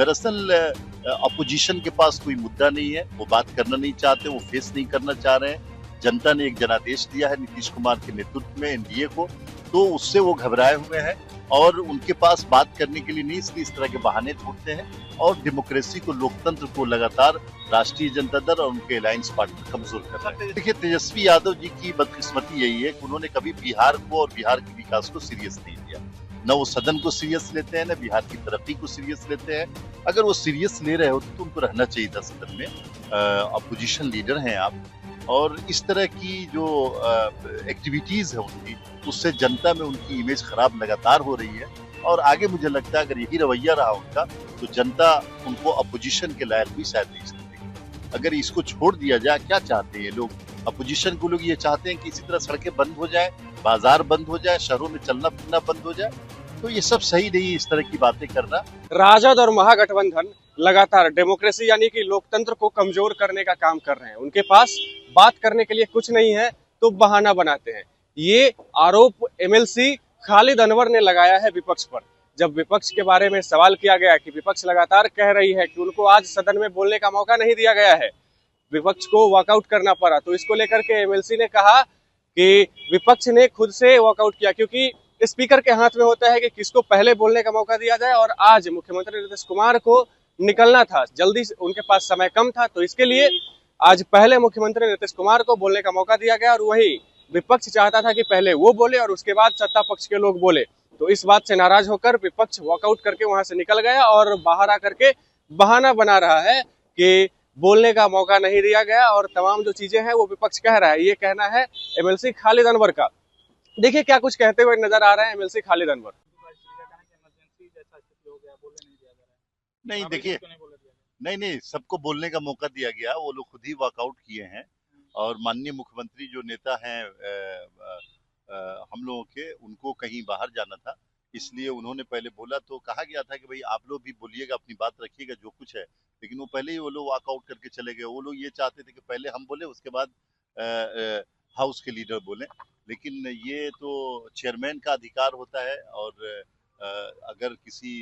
दरअसल अपोजिशन के पास कोई मुद्दा नहीं है, वो बात करना नहीं चाहते, वो फेस नहीं करना चाह रहे हैं। जनता ने एक जनादेश दिया है नीतीश कुमार के नेतृत्व में एनडीए को, तो उससे वो घबराए हुए हैं और उनके पास बात करने के लिए नहीं, इसलिए इस तरह के बहाने ढूंढते हैं और डेमोक्रेसी को, लोकतंत्र को लगातार राष्ट्रीय जनता दल और उनके अलायंस पार्टनर कमजोर कर रहे हैं। देखिए, तेजस्वी यादव जी की बदकिस्मती यही है कि उन्होंने कभी बिहार को और बिहार के विकास को सीरियस नहीं लिया। न वो सदन को सीरियस लेते हैं, न बिहार की तरक्की को सीरियस लेते हैं। अगर वो सीरियस ले रहे होते तो उनको रहना चाहिए था सदन में। अपोजिशन लीडर हैं आप, और इस तरह की जो एक्टिविटीज है उनकी, उससे जनता में उनकी इमेज खराब लगातार हो रही है। और आगे मुझे लगता है अगर यही रवैया रहा उनका, तो जनता उनको अपोजिशन के लायक भी शायद नहीं समझेगी। अगर इसको छोड़ दिया जाए, क्या चाहते हैं लोग? अपोजिशन को लोग ये चाहते हैं कि इसी तरह सड़कें बंद हो जाए, बाजार बंद हो जाए, शहरों में चलना फिरना बंद हो जाए। तो ये सब सही नहीं, इस तरह की बातें करना। राजद और महागठबंधन लगातार डेमोक्रेसी यानी कि लोकतंत्र को कमजोर करने का काम कर रहे हैं। उनके पास बात करने के लिए कुछ नहीं है तो बहाना बनाते हैं। ये आरोप एमएलसी खालिद अनवर ने लगाया है विपक्ष पर। जब विपक्ष के बारे में सवाल किया गया कि विपक्ष लगातार कह रही है कि उनको आज सदन में बोलने का मौका नहीं दिया गया है, विपक्ष को वॉकआउट करना पड़ा, तो इसको लेकर के एमएलसी ने कहा कि विपक्ष ने खुद से वॉकआउट किया, क्योंकि स्पीकर के हाथ में होता है कि किसको पहले बोलने का मौका दिया जाए। और आज मुख्यमंत्री नीतीश कुमार को निकलना था, जल्दी से, उनके पास समय कम था, तो इसके लिए आज पहले मुख्यमंत्री नीतीश कुमार को बोलने का मौका दिया गया। और वही विपक्ष चाहता था कि पहले वो बोले और उसके बाद सत्ता पक्ष के लोग बोले। तो इस बात से नाराज होकर विपक्ष वॉकआउट करके वहां से निकल गया और बाहर आकर के बहाना बना रहा है कि बोलने का मौका नहीं दिया गया और तमाम जो चीजें हैं वो विपक्ष कह रहा है। ये कहना है एमएलसी खालिद अनवर का। देखिए क्या कुछ कहते हुए नजर आ रहे हैं एमएलसी खालिद अनवर। नहीं, देखिए, नहीं, सबको बोलने का मौका दिया गया। वो लोग खुद ही वॉकआउट किए हैं और माननीय मुख्यमंत्री जो नेता हैं हम लोगों के, उनको कहीं बाहर जाना था, इसलिए उन्होंने पहले बोला। तो कहा गया था कि भाई आप लोग भी बोलिएगा, अपनी बात रखिएगा जो कुछ है, लेकिन वो पहले ही वो लोग वॉकआउट करके चले गए। वो लोग ये चाहते थे कि पहले हम बोले, उसके बाद हाउस के लीडर बोले। लेकिन ये तो चेयरमैन का अधिकार होता है और अगर किसी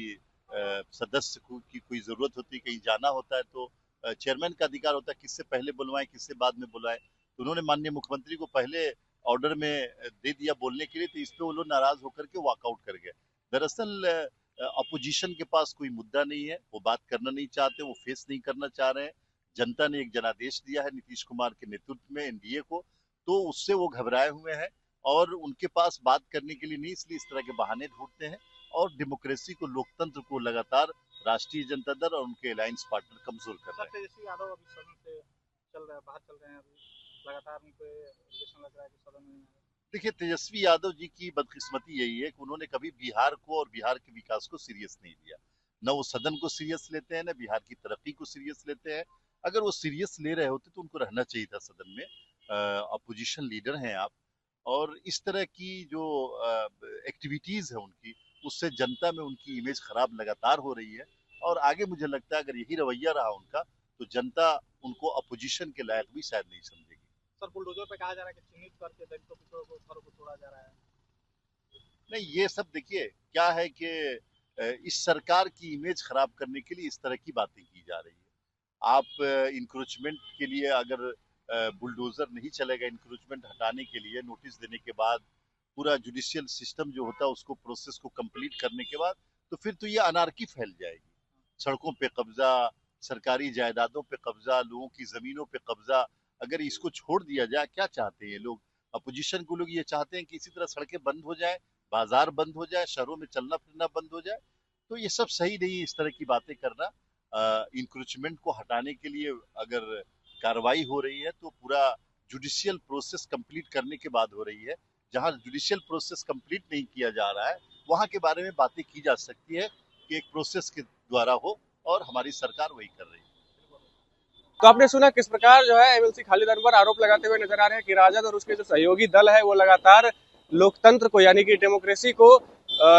सदस्य की कोई जरूरत होती है, कहीं जाना होता है, तो चेयरमैन का अधिकार होता है किससे पहले बुलवाएं, किससे बाद में बुलाएं। तो उन्होंने माननीय मुख्यमंत्री को पहले ऑर्डर में दे दिया बोलने के लिए, तो इस पे वो लोग नाराज होकर के वॉकआउट कर गए। दरअसल अपोजिशन के पास कोई मुद्दा नहीं है, वो बात करना नहीं चाहते, वो फेस नहीं करना चाह रहे हैं। जनता ने एक जनादेश दिया है नीतीश कुमार के नेतृत्व में एनडीए को, तो उससे वो घबराए हुए हैं और उनके पास बात करने के लिए नहीं, इसलिए इस तरह के बहाने ढूंढते हैं और डेमोक्रेसी को, लोकतंत्र को लगातार राष्ट्रीय जनता दल और उनके अलायंस पार्टनर कमजोर कर रहे हैं। तेजस्वी यादव अभी सदन से बाहर चल रहे हैं, अभी लगातार उनको एलिगेशन लग रहा है कि सदन में नहीं आ रहे। देखिए, तेजस्वी यादव जी की बदकिस्मती यही है कि उन्होंने कभी बिहार को और बिहार के विकास को सीरियस नहीं लिया। न वो सदन को सीरियस लेते हैं, न बिहार की तरक्की को सीरियस लेते हैं। अगर वो सीरियस ले रहे होते तो उनको रहना चाहिए था सदन में। अपोजिशन लीडर हैं आप, और इस तरह की जो एक्टिविटीज है उनकी, उससे जनता में उनकी इमेज खराब लगातार हो रही है। और आगे मुझे लगता है अगर यही रवैया रहा उनका, तो जनता उनको अपोजिशन के लायक भी शायद नहीं समझेगी। सर, बुलडोजर पे कहा जा रहा है कि चिन्हित करके दलितों पिछड़ों को, घरों को तोड़ा जा रहा है। नहीं, ये सब देखिए क्या है कि इस सरकार की इमेज खराब करने के लिए इस तरह की बातें की जा रही है। आप इंक्रोचमेंट के लिए अगर बुलडोजर नहीं चलेगा, इंक्रोचमेंट हटाने के लिए नोटिस देने के बाद, पूरा जुडिशियल सिस्टम जो होता है उसको, प्रोसेस को कंप्लीट करने के बाद, तो फिर तो ये अनार्की फैल जाएगी। सड़कों पे कब्जा, सरकारी जायदादों पे कब्जा, लोगों की जमीनों पे कब्जा। अगर इसको छोड़ दिया जाए, क्या चाहते हैं लोग? अपोजिशन को लोग ये चाहते हैं कि इसी तरह सड़कें बंद हो जाए, बाजार बंद हो जाए, शहरों में चलना फिरना बंद हो जाए। तो ये सब सही नहीं, इस तरह की बातें करना। इंक्रोचमेंट को हटाने के लिए अगर कार्रवाई हो रही है तो पूरा जुडिशियल प्रोसेस कंप्लीट करने के बाद हो रही है। जहां जुडिशियल प्रोसेस कंप्लीट नहीं किया जा रहा है, वहां के बारे में बातें की जा सकती है कि एक प्रोसेस के द्वारा हो, और हमारी सरकार वही कर रही है। तो आपने सुना किस प्रकार जो है एमएलसी खालिद अनवर आरोप लगाते हुए नजर आ रहे हैं कि राजद और उसके जो सहयोगी दल है वो लगातार लोकतंत्र को यानी कि डेमोक्रेसी को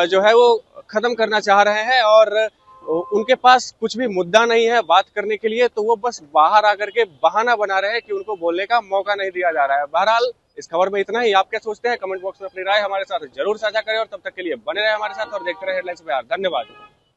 जो है वो खत्म करना चाह रहे हैं और उनके पास कुछ भी मुद्दा नहीं है बात करने के लिए, तो वो बस बाहर आकर के बहाना बना रहे हैं कि उनको बोलने का मौका नहीं दिया जा रहा है। बहरहाल इस खबर में इतना ही। आप क्या सोचते हैं कमेंट बॉक्स में अपनी राय हमारे साथ जरूर साझा करें और तब तक के लिए बने रहे हमारे साथ और देखते रहे हेडलाइंस बिहार। धन्यवाद।